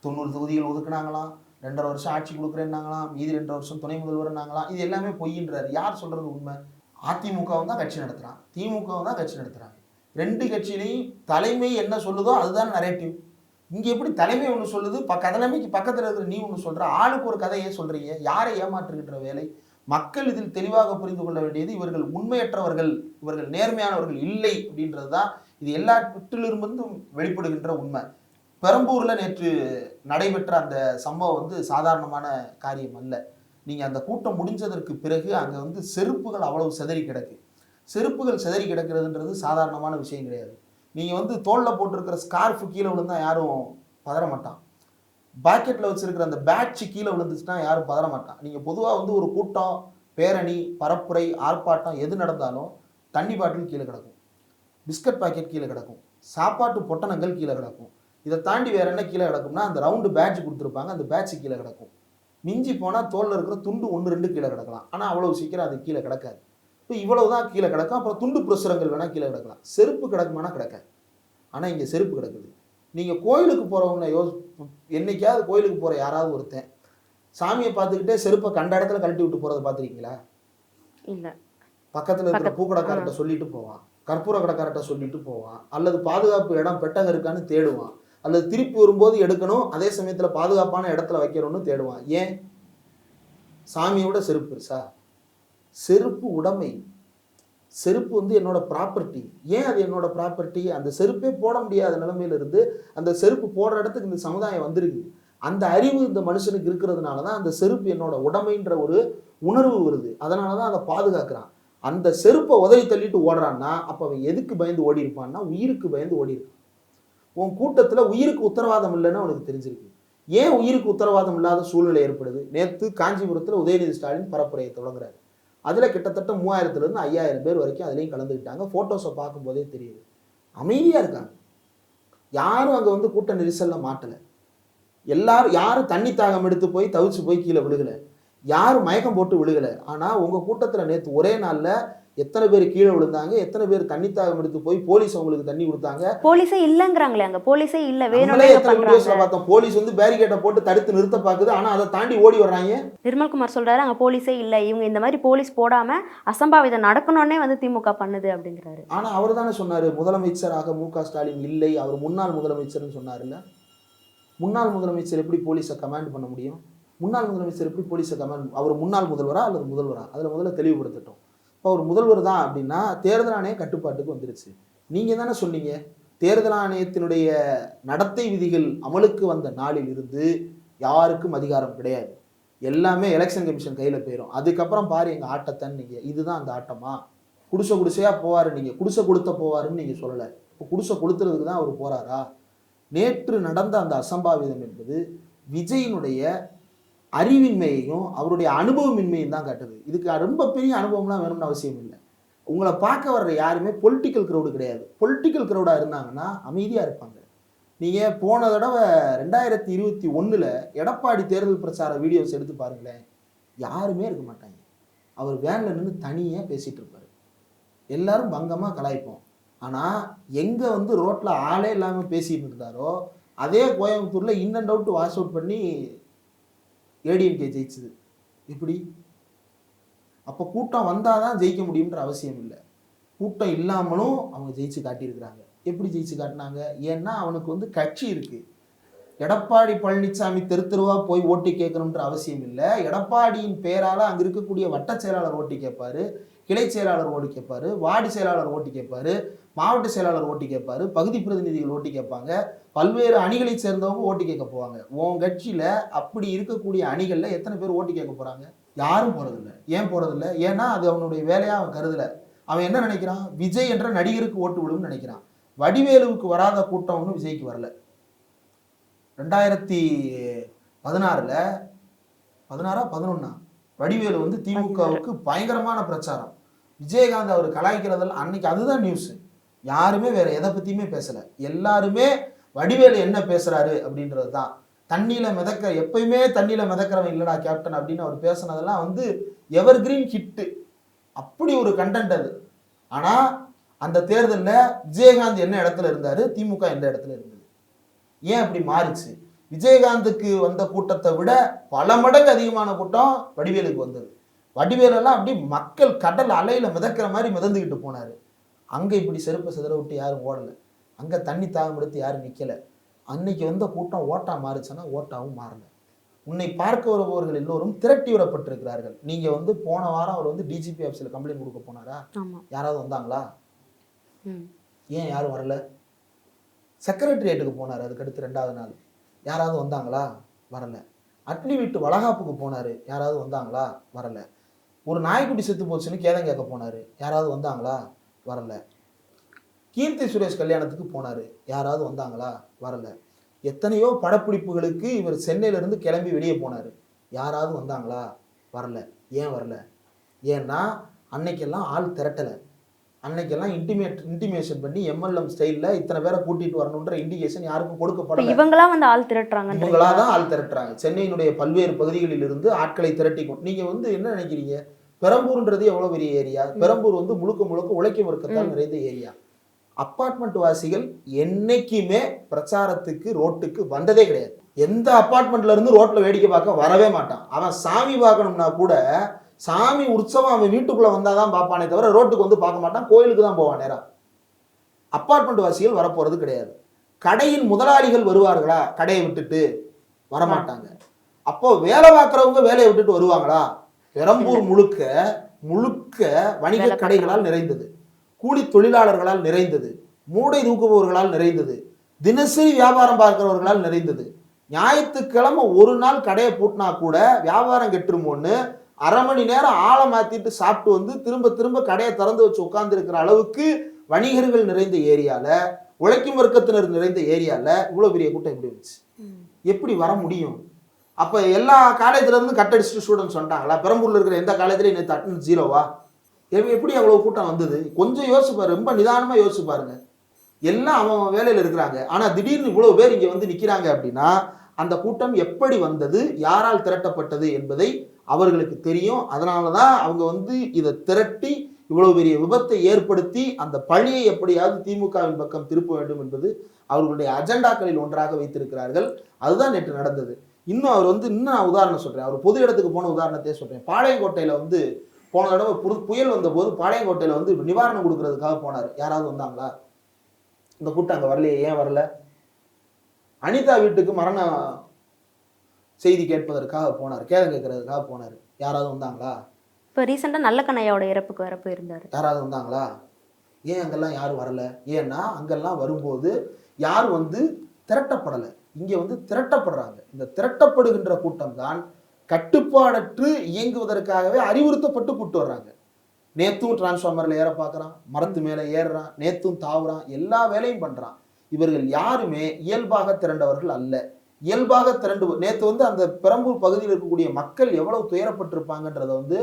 90 தொகுதிகள் ஒதுக்குனாங்களாம், 2.5 வருஷம் ஆட்சி கொடுக்குறேன்னாங்களாம், மீதி 2 வருஷம் துணை முதல்வர்னாங்களாம். இது எல்லாமே பொய்ன்றாரு. யார் சொல்றது உண்மை? அதிமுகவும் தான் கட்சி நடத்துறான், திமுகவும் தான் கட்சி நடத்துறாங்க. 2 கட்சியிலையும் தலைமை என்ன சொல்லுதோ அதுதான் நரேட்டிவ். இங்க எப்படி தலைமை ஒன்று சொல்லுது, தலைமைக்கு பக்கத்தில் இருக்கிற நீ ஒன்று சொல்ற, ஆளுக்கு ஒரு கதையே சொல்றீங்க. யாரை ஏமாற்றுகின்ற வேலை? மக்கள் இதில் தெளிவாக புரிந்து கொள்ள வேண்டியது, இவர்கள் உண்மையற்றவர்கள், இவர்கள் நேர்மையானவர்கள் இல்லை அப்படின்றது தான் இது எல்லாற்றிலிருந்தும் வெளிப்படுகின்ற உண்மை. பெரம்பூர்ல நேற்று நடைபெற்ற அந்த சம்பவம் வந்து சாதாரணமான காரியம் அல்ல. நீங்க அந்த கூட்டம் முடிஞ்சதற்கு பிறகு அங்க வந்து செருப்புகள் அவ்வளவு சிதறி கிடக்கு. செருப்புகள் சிதறி கிடக்கிறதுன்றது சாதாரணமான விஷயம் கிடையாது. நீங்க வந்து தோல்ல போட்டிருக்கிற ஸ்கார்ஃப் கீழே விழுந்தா யாரும் பதற மாட்டான். பாக்கெட்ல வச்சிருக்கிற அந்த பேட்ச் கீழே விழுந்துச்சுன்னா யாரும் பதற மாட்டான். நீங்க பொதுவா வந்து ஒரு கூட்டம், பேரணி, பரப்புரை, ஆர்ப்பாட்டம் எது நடந்தாலும் தண்ணி பாட்டில் கீழே கிடக்கும், பிஸ்கட் பாக்கெட் கீழே கிடக்கும், சாப்பாட்டு பொட்டணங்கள் கீழே கிடக்கும். இதை தாண்டி வேற என்ன கீழே கிடக்கும்னா அந்த ரவுண்டு பேட்ச் கொடுத்துருப்பாங்க, அந்த பேட்ச் கீழே கிடக்கும். மிஞ்சி போனால் தோல்ல இருக்கிற துண்டு 1-2 கீழே கிடக்கலாம். ஆனால் அவ்வளவு சீக்கிரம் அது கீழே கிடக்காது. இப்போ இவ்வளவுதான் கீழே கிடக்கும். அப்புறம் துண்டு பிரசுரங்கள் வேணால் கீழே கிடக்கலாம். செருப்பு கிடக்குமானா கிடக்காது. ஆனால் இங்கே செருப்பு கிடக்குது. நீங்கள் கோயிலுக்கு போகிறவங்க என்னைக்காவது கோயிலுக்கு போகிற யாராவது ஒருத்தன் சாமியை பார்த்துக்கிட்டே செருப்பை கண்ட இடத்துல கழட்டி விட்டு போகிறத பார்த்துருக்கீங்களா? இல்லை. பக்கத்தில் இருக்கிற பூக்கடைக்காரர்கிட்ட சொல்லிட்டு போவான், கற்பூர கடைக்காரர்கிட்ட சொல்லிட்டு போவான், அல்லது பாதுகாப்பு இடம் பெட்டகம் இருக்கான்னு தேடுவான், அல்லது திருப்பி வரும்போது எடுக்கணும், அதே சமயத்தில் பாதுகாப்பான இடத்துல வைக்கணும்னு தேடுவான். ஏன்? சாமியோட செருப்பு பெருசா? செருப்பு உடைமை. செருப்பு வந்து என்னோட ப்ராப்பர்ட்டி. ஏன் அது என்னோட ப்ராப்பர்ட்டி? அந்த செருப்பே போட முடியாத நிலைமையில இருந்து அந்த செருப்பு போடுற இடத்துக்கு இந்த சமுதாயம் வந்திருக்கு. அந்த அறிவு இந்த மனுஷனுக்கு இருக்கிறதுனால தான் அந்த செருப்பு என்னோட உடைமைன்ற ஒரு உணர்வு வருது. அதனால தான் அதை பாதுகாக்கிறான். அந்த செருப்பை உதறி தள்ளிட்டு ஓடுறான்னா அப்போ அவன் எதுக்கு பயந்து ஓடி இருப்பான்னா உயிருக்கு பயந்து ஓடி இருப்பான். உன் கூட்டத்தில் உயிருக்கு உத்தரவாதம் இல்லைன்னு அவனுக்கு தெரிஞ்சிருக்கு. ஏன் உயிருக்கு உத்தரவாதம் இல்லாத சூழ்நிலை ஏற்படுது? நேற்று காஞ்சிபுரத்தில் உதயநிதி ஸ்டாலின் பரப்புரையை தொடங்குறாரு. அதில் கிட்டத்தட்ட 3000-5000 பேர் வரைக்கும் அதுலேயும் கலந்துக்கிட்டாங்க. ஃபோட்டோஸை பார்க்கும்போதே தெரியுது. அமைதியாக இருக்காங்க. யாரும் அங்கே வந்து கூட்ட நெரிசலில் மாட்டலை. எல்லாரும் யாரும் தண்ணி தாகம் எடுத்து போய் தவிச்சு போய் கீழே விழுகலை, யாரும் மயக்கம் போட்டு விழுகலை. ஆனால் உங்கள் கூட்டத்தில் நேற்று ஒரே நாளில் எத்தனை பேர் கீழே விழுந்தாங்க, எத்தனை பேர் தண்ணி தாகம் எடுத்து போய் போலீஸ் அவங்களுக்கு தண்ணி கொடுத்தாங்க. போலீஸே இல்லைங்கிறாங்களே, அங்கே போலீஸே இல்லை. வேணும்னே எத்தனை வீடியோஸ்ல பார்த்தோம், போலீஸ் வந்து பேரிகேட்டை போட்டு தடுத்து நிறுத்த பார்க்குது, ஆனால் அதை தாண்டி ஓடி வர்றாங்க. நிர்மல்குமார் சொல்றாரு அங்கே போலீஸே இல்லை, இவங்க இந்த மாதிரி போலீஸ் போடாம அசம்பாவிதம் நடக்கணும்னே வந்து திமுக பண்ணுது அப்படிங்கிறாரு. ஆனால் அவர் தானே சொன்னாரு முதலமைச்சராக மு.க. ஸ்டாலின் இல்லை, அவர் முன்னாள் முதலமைச்சர்னு சொன்னார்ல. முன்னாள் முதலமைச்சர் எப்படி போலீஸை கமாண்ட் பண்ண முடியும்? முன்னாள் முதலமைச்சர் எப்படி போலீஸை கமாண்ட்? அவர் முன்னாள் முதல்வரா அல்லது முதல்வரா? அதில் முதல்ல தெளிவுபடுத்தட்டும். இப்போ அவர் முதல்வர் தான் அப்படின்னா தேர்தல் ஆணைய கட்டுப்பாட்டுக்கு வந்துருச்சு. நீங்கள் தானே சொன்னீங்க தேர்தல் ஆணையத்தினுடைய நடத்தை விதிகள் அமலுக்கு வந்த நாளில் இருந்து யாருக்கும் அதிகாரம் கிடையாது, எல்லாமே எலெக்ஷன் கமிஷன் கையில் போயிடும். அதுக்கப்புறம் பாரு எங்கள் ஆட்டத்தைன்னு நீங்கள், இதுதான் அந்த ஆட்டமா? குடிசையாக போவார், நீங்கள் குடிசை கொடுத்த போவாருன்னு நீங்கள் சொல்லலை. இப்போ குடிசை கொடுத்துறதுக்கு தான் அவர் போகிறாரா? நேற்று நடந்த அந்த அசம்பாவிதம் என்பது விஜயினுடைய அறிவின்மையையும் அவருடைய அனுபவமின்மையும் தான் காட்டுது. இதுக்கு ரொம்ப பெரிய அனுபவம்லாம் வேணும்னு அவசியம் இல்லை. உங்களை பார்க்க வர்ற யாருமே பொலிட்டிக்கல் க்ரௌடு கிடையாது. பொலிட்டிக்கல் க்ரௌடாக இருந்தாங்கன்னா அமைதியாக இருப்பாங்க. நீங்கள் போன தடவை 2021 எடப்பாடி தேர்தல் பிரச்சார வீடியோஸ் எடுத்து பாருங்களேன், யாருமே இருக்க மாட்டாங்க. அவர் வேனில் நின்று தனியாக பேசிகிட்டு இருப்பார், எல்லாரும் பங்கமாக கலாய்ப்போம். ஆனால் எங்கே வந்து ரோட்டில் ஆளே இல்லாமல் பேசிகிட்டு இருந்தாரோ அதே கோயம்புத்தூரில் in and out wash out பண்ணி ஏடிஎம்கே ஜெயிச்சுது. இப்படி அப்போ கூட்டம் வந்தால் தான் ஜெயிக்க முடியுன்ற அவசியம் இல்லை. கூட்டம் இல்லாமலும் அவங்க ஜெயிச்சு காட்டியிருக்கிறாங்க. எப்படி ஜெயிச்சு காட்டினாங்க? ஏன்னா அவனுக்கு வந்து கட்சி இருக்குது. எடப்பாடி பழனிசாமி தெருவா போய் ஓட்டு கேட்கணுன்ற அவசியம் இல்லை. எடப்பாடியின் பேரால் அங்கே இருக்கக்கூடிய வட்ட செயலாளர் ஓட்டு கேட்பாரு, கிளை செயலாளர் ஓட்டு கேட்பாரு, வார்டு செயலாளர் ஓட்டு கேட்பாரு, மாவட்ட செயலாளர் ஓட்டு கேட்பாரு, பகுதி பிரதிநிதிகள் ஓட்டு கேட்பாங்க, பல்வேறு அணிகளை சேர்ந்தவங்க ஓட்டு கேட்க போவாங்க. உன் கட்சியில் அப்படி இருக்கக்கூடிய அணிகளில் எத்தனை பேர் ஓட்டு கேட்க போகிறாங்க? யாரும் போகிறதில்ல. ஏன் போகிறதில்ல? ஏன்னா அது அவனுடைய வேலையாக அவன் கருதலை. அவன் என்ன நினைக்கிறான்? விஜய் என்ற நடிகருக்கு ஓட்டு விடும்னு நினைக்கிறான். வடிவேலுவுக்கு வராத கூட்டம் ஒன்றும் விஜய்க்கு வரல. 2016 வடிவேலு வந்து திமுகவுக்கு பயங்கரமான பிரச்சாரம். விஜயகாந்த் அவர் கலாய்க்கிறதெல்லாம் அன்னைக்கு அதுதான் நியூஸ். யாருமே வேற எதை பற்றியுமே பேசலை. எல்லாருமே வடிவேலு என்ன பேசுகிறாரு அப்படின்றது தான். தண்ணியில மிதக்க எப்பயுமே தண்ணியில மிதக்கிறவன் இல்லடா கேப்டன் அப்படின்னு அவர் பேசுனதெல்லாம் வந்து எவர் கிரீன் ஹிட்டு. அப்படி ஒரு கண்டென்ட் அது. ஆனா அந்த தேர்தலில் விஜயகாந்த் என்ன இடத்துல இருந்தாரு, திமுக எந்த இடத்துல இருந்தது? ஏன் அப்படி மாறிச்சு? விஜயகாந்துக்கு வந்த கூட்டத்தை விட பல மடங்கு அதிகமான கூட்டம் வடிவேலுக்கு வந்தது. வடிவேலெல்லாம் அப்படி மக்கள் கடல் அலையில மிதக்கிற மாதிரி மிதந்துக்கிட்டு போனாரு. அங்க இப்படி செருப்பை சிதற விட்டு யாரும் ஓடலை, அங்க தண்ணி தாகம் எடுத்து யாரும் நிக்கல. அன்னைக்கு வந்த கூட்டம் ஓட்டா மாறுச்சுன்னா ஓட்டாவும் மாறல. உன்னை பார்க்க வருபவர்கள் எல்லோரும் திரட்டி விடப்பட்டிருக்கிறார்கள். நீங்க வந்து போன வாரம் அவர் வந்து டிஜிபி ஆஃபீஸில் கம்ப்ளைண்ட் கொடுக்க போனாரா? யாராவது வந்தாங்களா? ஏன் யாரும் வரல? செக்ரட்டரியேட்டுக்கு போனார், அதுக்கடுத்து 2வது நாள் யாராவது வந்தாங்களா? வரல. அட்லி வீட்டு வளகாப்புக்கு போனாரு, யாராவது வந்தாங்களா? வரல. ஒரு நாய்க்குட்டி செத்து போச்சுன்னு கேதம் கேட்க போனாரு, யாராவது வந்தாங்களா? வரல. கீர்த்தி சுரேஷ் கல்யாணத்துக்கு போனாரு, யாராவது வந்தாங்களா? வரல. எத்தனையோ படப்பிடிப்புகளுக்கு இவர் சென்னையிலிருந்து கிளம்பி வெளியே போனாரு, யாராவது வந்தாங்களா? வரல. ஏன் வரல? ஏன்னா அன்னைக்கெல்லாம் ஆள் திரட்டலை. அன்னைக்கெல்லாம் இன்டிமேஷன் பண்ணி எம்எல்எம் ஸ்டைல்ல இத்தனை பேரை கூட்டிட்டு வரணுன்ற இண்டிகேஷன் யாருக்கும் கொடுக்கப்படல. இவங்களா வந்து ஆள் திரட்டுறாங்க, இவங்களா தான் ஆள் திரட்டுறாங்க. சென்னையினுடைய பல்வேறு பகுதிகளில் இருந்து ஆட்களை திரட்டி நீங்க வந்து என்ன நினைக்கிறீங்க? பெரம்பூர்ன்றது எவ்வளவு பெரிய ஏரியா? பெரம்பூர் வந்து முழுக்க முழுக்க உழைக்கும் வர்க்கத்தால் நிறைந்த ஏரியா. அப்பார்ட்மெண்ட் வாசிகள் என்னைக்குமே பிரச்சாரத்துக்கு ரோட்டுக்கு வந்ததே கிடையாது. எந்த அப்பார்ட்மெண்ட்ல இருந்து ரோட்ல வேடிக்கை பார்க்க வரவே மாட்டான். அவன் சாமி பார்க்கணும்னா கூட சாமி உற்சவம் அவன் வீட்டுக்குள்ள வந்தாதான் பார்ப்பானே தவிர ரோட்டுக்கு வந்து பார்க்க மாட்டான், கோயிலுக்கு தான் போவான் நேரா. அப்பார்ட்மெண்ட் வாசிகள் வரப்போறது கிடையாது. கடையின் முதலாளிகள் வருவார்களா? கடையை விட்டுட்டு வரமாட்டாங்க. அப்போ வேலை பார்க்குறவங்க வேலையை விட்டுட்டு வருவாங்களா? பெரம்பூர் முழுக்க முழுக்க வணிக கடைகளால் நிறைந்தது, கூலி தொழிலாளர்களால் நிறைந்தது, மூடை தூக்குபவர்களால் நிறைந்தது, தினசரி வியாபாரம் பார்க்கிறவர்களால் நிறைந்தது. ஞாயிற்றுக்கிழமை ஒரு நாள் கடையை பூட்டினா கூட வியாபாரம் கெட்டுருமோன்னு அரை மணி நேரம் ஆளை மாத்திட்டு சாப்பிட்டு வந்து திரும்ப திரும்ப கடையை திறந்து வச்சு உட்கார்ந்து இருக்கிற அளவுக்கு வணிகர்கள் நிறைந்த ஏரியால, உழைக்கும் வர்க்கத்தினர் நிறைந்த ஏரியால இவ்வளவு பெரிய கூட்டம் எப்படி வந்துச்சு? எப்படி வர முடியும்? அப்ப எல்லா காலேஜ்ல இருந்து கட் அடிச்சுட்டு ஸ்டூடெண்ட்ஸ் வந்துட்டாங்களா? பெரம்பூர்ல இருக்கிற எந்த காலேஜ்லயும் நேற்று அட்டெண்டன்ஸ் 0வா? எப்படி அவ்வளவு கூட்டம் வந்தது? கொஞ்சம் யோசிப்பாரு, ரொம்ப நிதானமா யோசிச்சு பாருங்க. எல்லாம் அவன் வேலையில இருக்கிறாங்க, ஆனா திடீர்னு இவ்வளவு பேர் இங்க வந்து நிக்கிறாங்க அப்படின்னா அந்த கூட்டம் எப்படி வந்தது, யாரால் திரட்டப்பட்டது என்பதை அவர்களுக்கு தெரியும். அதனாலதான் அவங்க வந்து இதை திரட்டி இவ்வளவு பெரிய விபத்தை ஏற்படுத்தி அந்த பழியை எப்படியாவது திமுகவின் பக்கம் திருப்ப வேண்டும் என்பது அவர்களுடைய அஜெண்டாக்களில் ஒன்றாக வைத்திருக்கிறார்கள். அதுதான் நேற்று நடந்தது. இன்னும் அவர் வந்து இன்னும் நான் உதாரணம் சொல்றேன், அவர் பொது இடத்துக்கு போன உதாரணத்தையே சொல்றேன். பாளையங்கோட்டையில வந்து போன தடவை புயல் வந்த போது பாளையங்கோட்டையில வந்து நிவாரணம் கொடுக்கறதுக்காக போனார், யாராவது வந்தாங்களா? இந்த கூட்டம் அங்க வரலையே. ஏன் வரல? அனிதா வீட்டுக்கு மரண செய்தி கேட்பதற்காக போனார், கேதம் கேட்கறதுக்காக போனார், யாராவது வந்தாங்களா? இப்போ ரீசெண்டாக நல்ல கண்ணையாவோட இறப்பு இருந்தார், யாராவது வந்தாங்களா? ஏன் அங்கெல்லாம் யாரும் வரல? ஏன்னா அங்கெல்லாம் வரும்போது யாரும் வந்து திரட்டப்படலை. இங்க வந்து திரட்டப்படுறாங்க. இந்த திரட்டப்படுகின்ற கூட்டம் தான் கட்டுப்பாடற்று இயங்குவதற்காகவே அறிவுறுத்தப்பட்டு கூட்டு வர்றாங்க. நேத்தும் டிரான்ஸ்ஃபார்மர்ல ஏற பார்க்குறான், மரத்து மேலே ஏறுறான், நேத்தும் தாவுறான், எல்லா வேலையும் பண்றான். இவர்கள் யாருமே இயல்பாக திரண்டவர்கள் அல்ல. இயல்பாக திரண்டு நேற்று வந்து அந்த பெரம்பூர் பகுதியில் இருக்கக்கூடிய மக்கள் எவ்வளவு துயரப்பட்டிருப்பாங்கன்றத வந்து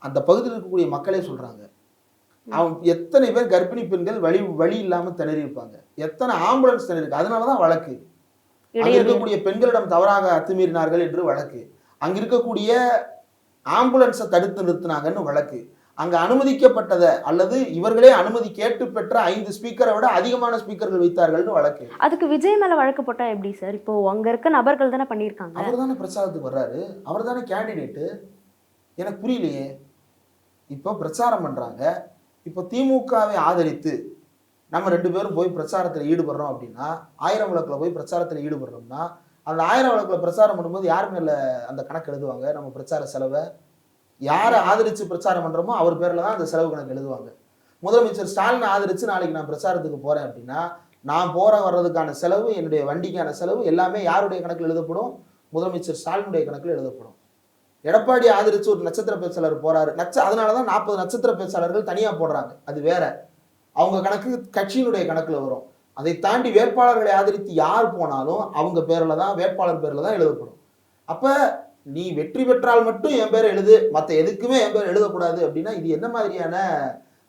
அந்த பகுதியில் இருக்கக்கூடிய மக்களே சொல்றாங்க. அவன் எத்தனை பேர் கர்ப்பிணி பெண்கள் வழி இல்லாம திணறி இருப்பாங்க, எத்தனை ஆம்புலன்ஸ் திணறி இருக்கு. அதனாலதான் வழக்கு. அங்க இருக்கக்கூடிய பெண்களிடம் தவறாக அத்துமீறினார்கள் என்று வழக்கு, அங்க இருக்கக்கூடிய ஆம்புலன்ஸை தடுத்து நிறுத்தினாங்கன்னு வழக்கு, அங்க அனுமதிக்கப்பட்டதை அல்லது இவர்களே அனுமதி கேட்டு பெற்ற 5 ஸ்பீக்கரை விட அதிகமான ஸ்பீக்கர்கள் வைத்தார்கள்னு வழக்கு. அதுக்கு விஜய் மேல வழக்கு போட்டா எப்படி சார்? இப்போ அங்க இருக்க நபர்கள் தானே பண்ணியிருக்காங்க. அவர் தானே பிரச்சாரத்துக்கு வர்றாரு, அவர் தானே கேண்டிடேட்டு. எனக்கு புரியலையே. இப்போ பிரச்சாரம் பண்றாங்க, இப்போ திமுகவை ஆதரித்து நம்ம 2 பேரும் போய் பிரச்சாரத்தில் ஈடுபடுறோம் அப்படின்னா, 1000 விளக்குல போய் பிரச்சாரத்தில் ஈடுபடுறோம்னா அந்த 1000 விளக்குல பிரச்சாரம் பண்ணும்போது யார் மேல அந்த கணக்கு எழுதுவாங்க? நம்ம பிரச்சார செலவை யாரை ஆதரிச்சு பிரச்சாரம் பண்றோமோ அவர் பேர்ல தான் அந்த செலவு கணக்கு எழுதுவாங்க. முதலமைச்சர் ஸ்டாலின் ஆதரிச்சு நாளைக்கு நான் பிரச்சாரத்துக்கு போறேன் அப்படின்னா நான் வர்றதுக்கான செலவு, என்னுடைய வண்டிக்கான செலவு எல்லாமே யாருடைய கணக்கில் எழுதப்படும்? முதலமைச்சர் ஸ்டாலினுடைய கணக்கில் எழுதப்படும். எடப்பாடி ஆதரிச்சு ஒரு நட்சத்திர பேச்சாளர் போறாரு, அதனாலதான் 40 நட்சத்திர பேச்சாளர்கள் தனியா போடுறாங்க, அது வேற. அவங்க கணக்கு கட்சியினுடைய கணக்குல வரும். அதை தாண்டி வேட்பாளர்களை ஆதரித்து யார் போனாலும் அவங்க பேர்ல தான், வேட்பாளர் பேர்ல தான் எழுதப்படும். அப்ப நீ வெற்றி பெற்றால் மட்டும் என் பேரை எழுது, மற்ற எதுக்குமே என் பேர் எழுதக்கூடாது அப்படின்னா இது என்ன மாதிரியான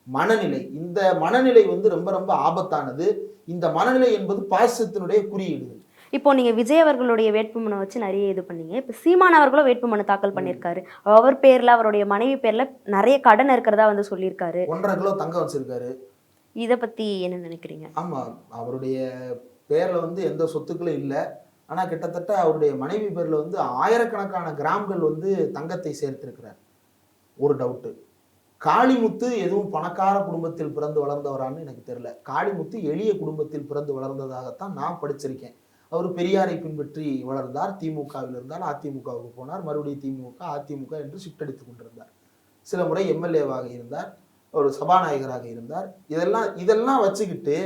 மனநிலை? இந்த மனநிலை வந்து ரொம்ப ரொம்ப ஆபத்தானது. இந்த மனநிலை என்பது பாசிசத்தினுடைய குறியீடுகள். இப்போ நீங்க விஜய் அவர்களுடைய வேட்புமனு வச்சு நிறைய இது பண்ணீங்க. இப்போ சீமான் அவர்களும் வேட்புமனு தாக்கல் பண்ணியிருக்காரு. அவர் பேர்ல, அவருடைய மனைவி பேர்ல நிறைய கடன் இருக்கிறதா வந்து சொல்லியிருக்காரு. 1.5 கிலோ தங்கம் வச்சிருக்காரு. இதை பத்தி என்ன நினைக்கிறீங்க? ஆமா, அவருடைய பேர்ல வந்து எந்த சொத்துக்களும் இல்லை. ஆனா கிட்டத்தட்ட அவருடைய மனைவி பேர்ல வந்து ஆயிரக்கணக்கான கிராம்கள் வந்து தங்கத்தை சேர்த்திருக்கிறார். ஒரு டவுட்டு, காளிமுத்து எதுவும் பணக்கார குடும்பத்தில் பிறந்து வளர்ந்தவரான்னு எனக்கு தெரியல. காளிமுத்து எளிய குடும்பத்தில் பிறந்து வளர்ந்ததாகத்தான் நான் படிச்சிருக்கேன். அவர் பெரியாரை பின்பற்றி வளர்ந்தார். திமுகவில் இருந்தால் அதிமுகவுக்கு போனார். மறுபடியும் திமுக அதிமுக என்று ஷிஃப்ட் அடித்துக் கொண்டிருந்தார். சில முறை எம்எல்ஏவாக இருந்தார், ஒரு சபாநாயகராக இருந்தார். இதெல்லாம் வச்சுக்கிட்டு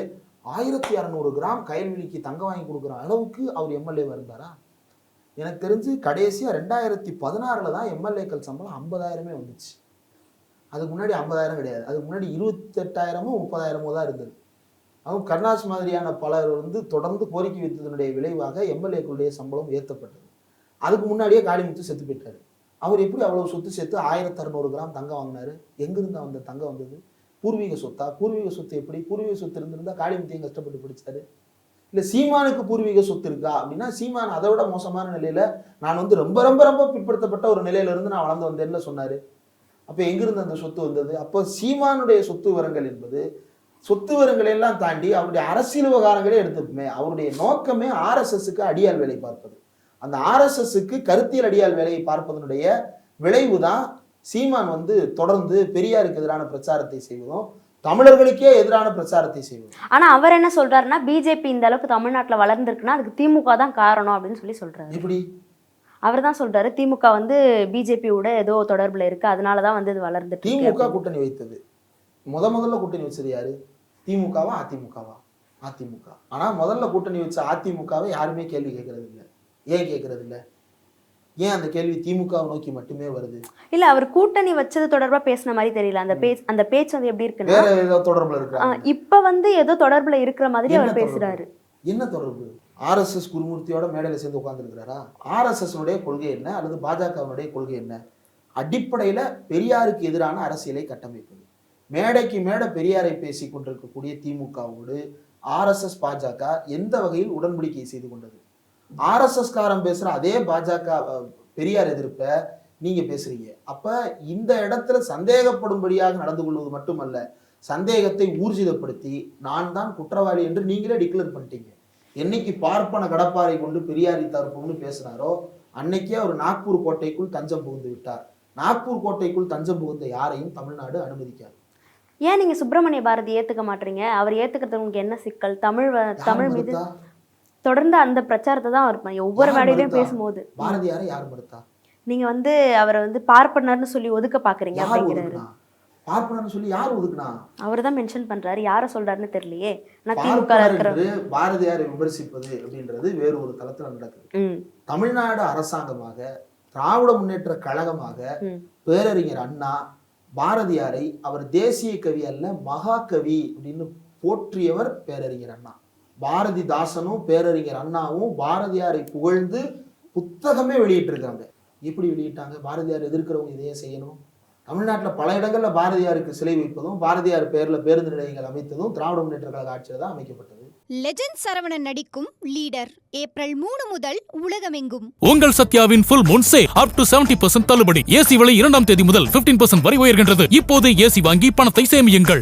1600 கிராம் கயல்விழிக்கு தங்கம் வாங்கி கொடுக்குற அளவுக்கு அவர் எம்எல்ஏவாக இருந்தாரா? எனக்கு தெரிஞ்சு கடைசியாக 2016 தான் எம்எல்ஏக்கள் சம்பளம் 50,000 வந்துச்சு. அதுக்கு முன்னாடி 50,000 கிடையாது. அதுக்கு முன்னாடி 28,000 30,000 தான் இருந்தது. அவங்க கருணாஸ் மாதிரியான பலர் வந்து தொடர்ந்து கோரிக்கை வைத்ததனுடைய விளைவாக எம்எல்ஏக்களுடைய சம்பளம் ஏற்றப்பட்டது. அதுக்கு முன்னாடியே காளிமுத்து செத்து போயிட்டாரு. அவர் எப்படி அவ்வளவு சொத்து சேர்த்து 1600 கிராம் தங்கம் வாங்கினாரு? எங்கிருந்து அந்த தங்கம் வந்தது? பூர்வீக சொத்தா? பூர்வீக சொத்து எப்படி? பூர்வீக சொத்து இருந்திருந்தா காளிமுத்தையும் கஷ்டப்பட்டு பிடிச்சாரு. இல்லை சீமானுக்கு பூர்வீக சொத்து இருக்கா அப்படின்னா, சீமான் அதை விட மோசமான நிலையில நான் வந்து ரொம்ப ரொம்ப ரொம்ப பிற்படுத்தப்பட்ட ஒரு நிலையில இருந்து நான் வளர்ந்து வந்தேன்னு சொன்னாரு. அப்போ எங்கிருந்து அந்த சொத்து வந்தது? அப்போ சீமானுடைய சொத்து விவரங்கள் என்பது சொத்து விவரங்களை எல்லாம் தாண்டி அவருடைய அரசியல் விவகாரங்களே எடுத்துக்குமே. அவருடைய நோக்கமே ஆர்எஸ்எஸ்க்கு அடியால் வேலை பார்ப்பது. அந்த ஆர்எஸ்எஸ்க்கு கருத்தியல் அடியால் வேலையை பார்ப்பதனுடைய விளைவு தான் சீமான் வந்து தொடர்ந்து பெரியாருக்கு எதிரான பிரச்சாரத்தை செய்வதும் தமிழர்களுக்கே எதிரான பிரச்சாரத்தை செய்வதும். ஆனா அவர் என்ன சொல்றாருன்னா, பிஜேபி இந்த அளவுக்கு தமிழ்நாட்டுல வளர்ந்துருக்குன்னா அதுக்கு திமுக தான் காரணம் அப்படின்னு சொல்றாரு. எப்படி? அவர் தான் சொல்றாரு, திமுக வந்து பிஜேபியோட ஏதோ தொடர்புல இருக்கு, அதனாலதான் வந்து இது வளர்ந்துட்டு. திமுக கூட்டணி வைத்தது முதல்ல கூட்டணி வச்சது யாரு? திமுகவா அதிமுகவா? அதிமுக. ஆனா முதல்ல கூட்டணி வச்ச அதிமுகவை யாருமே கேள்வி கேட்கறது இல்லை. ஏன் கேட்கறது இல்லை? ஏன் அந்த கேள்வி திமுகவை நோக்கி மட்டுமே வருது? இல்ல, அவர் கூட்டணி வச்சது தொடர்பா பேசின மாதிரி தெரியல. அந்த பேச்சு வந்து எப்படி இருக்குன்னா, வேற ஏதோ தொடர்புல இருக்காங்க. இப்ப வந்து ஏதோ தொடர்புல இருக்கிற மாதிரி அவர் பேசுறாரு. என்ன தொடர்பு? ஆர்எஸ்எஸ் குருமூர்த்தியோட மேடையில சேர்ந்து உட்கார்ந்து இருக்கிறாரா? ஆர்எஸ்எஸ் கொள்கை என்ன அல்லது பாஜகவினுடைய கொள்கை என்ன? அடிப்படையில பெரியாருக்கு எதிரான அரசியலை கட்டமைப்பது. மேடைக்கு மேடை பெரியாரை பேசி கொண்டிருக்கக்கூடிய திமுகவோடு ஆர்எஸ்எஸ் பாஜக எந்த வகையில் உடன்படிக்கை செய்து கொண்டது? ஆர்எஸ்எஸ் காரன் பேசுற அதே பாஜக பெரியார் எதிர்ப்ப நீங்க பேசுறீங்க. அப்ப இந்த இடத்துல சந்தேகப்படும்படியாக நடந்து கொள்வது மட்டுமல்ல, சந்தேகத்தை ஊர்ஜிதப்படுத்தி நான் தான் குற்றவாளி என்று நீங்களே டிக்ளேர் பண்ணிட்டீங்க. என்னைக்கு பார்ப்பன கடப்பாறை கொண்டு பெரியாரி தரப்புன்னு பேசினாரோ அன்னைக்கே அவர் நாக்பூர் கோட்டைக்குள் தஞ்சம் புகுந்து விட்டார். நாக்பூர் கோட்டைக்குள் தஞ்சம் புகுந்த யாரையும் தமிழ்நாடு அனுமதிக்காது. ஏன் நீங்க சுப்பிரமணிய பாரதி ஏத்துக்க மாட்டீங்க? அவர் ஏத்துக்கிறது உங்களுக்கு என்ன சிக்கல்? தமிழ் மீது தொடர்ந்து அந்த பிரச்சாரத்தை தான் அவர் ஒவ்வொரு வேலையிலையும் பேசும்போது. பாரதியாரை யார் மறுத்தா? நீங்க வந்து அவரை வந்து பார்ப்பனர்னு சொல்லி ஒதுக்க பாக்குறீங்க அப்படிங்கிறாரு. பார்ப்பனர்னு சொல்லி யார் ஒதுக்குனா? அவர் தான் மென்ஷன் பண்றாரு. யார சொல்றாருன்னு தெரியலையே. பாரதியாரை விமர்சிப்பது அப்படின்றது வேறு ஒரு தளத்துல நடக்குது. தமிழ்நாடு அரசாங்கமாக, திராவிட முன்னேற்ற கழகமாக பேரறிஞர் அண்ணா பாரதியாரை அவர் தேசிய கவி அல்ல மகாகவி அப்படின்னு போற்றியவர் பேரறிஞர் அண்ணா. பாரதிதாசனும் பேரறிஞர் அண்ணாவும் பாரதியாரை புகழ்ந்து புத்தகமே வெளியிட்டு இருக்காங்க. எப்படி வெளியிட்டாங்க? பாரதியார் எதிர்க்கிறவங்க இதையே செய்யணும். தமிழ்நாட்டில் பல இடங்கள்ல பாரதியாருக்கு சிலை வைப்பதும் பாரதியார் பேர்ல பேருந்து நிலையங்கள் அமைத்ததும் திராவிட முன்னேற்ற கழக ஆட்சியில் தான் அமைக்கப்பட்டது. லெஜண்ட் சரவணன் நடிக்கும் லீடர் ஏப்ரல் 3 முதல் உலகமெங்கும். உங்கள் சத்யாவின் full moon sale up to 70% தள்ளுபடி. ஏசி விலை 2ஆம் தேதி முதல் 15% வரை உயர்கின்றது. இப்போது ஏசி வாங்கி பணத்தை சேமியுங்கள்.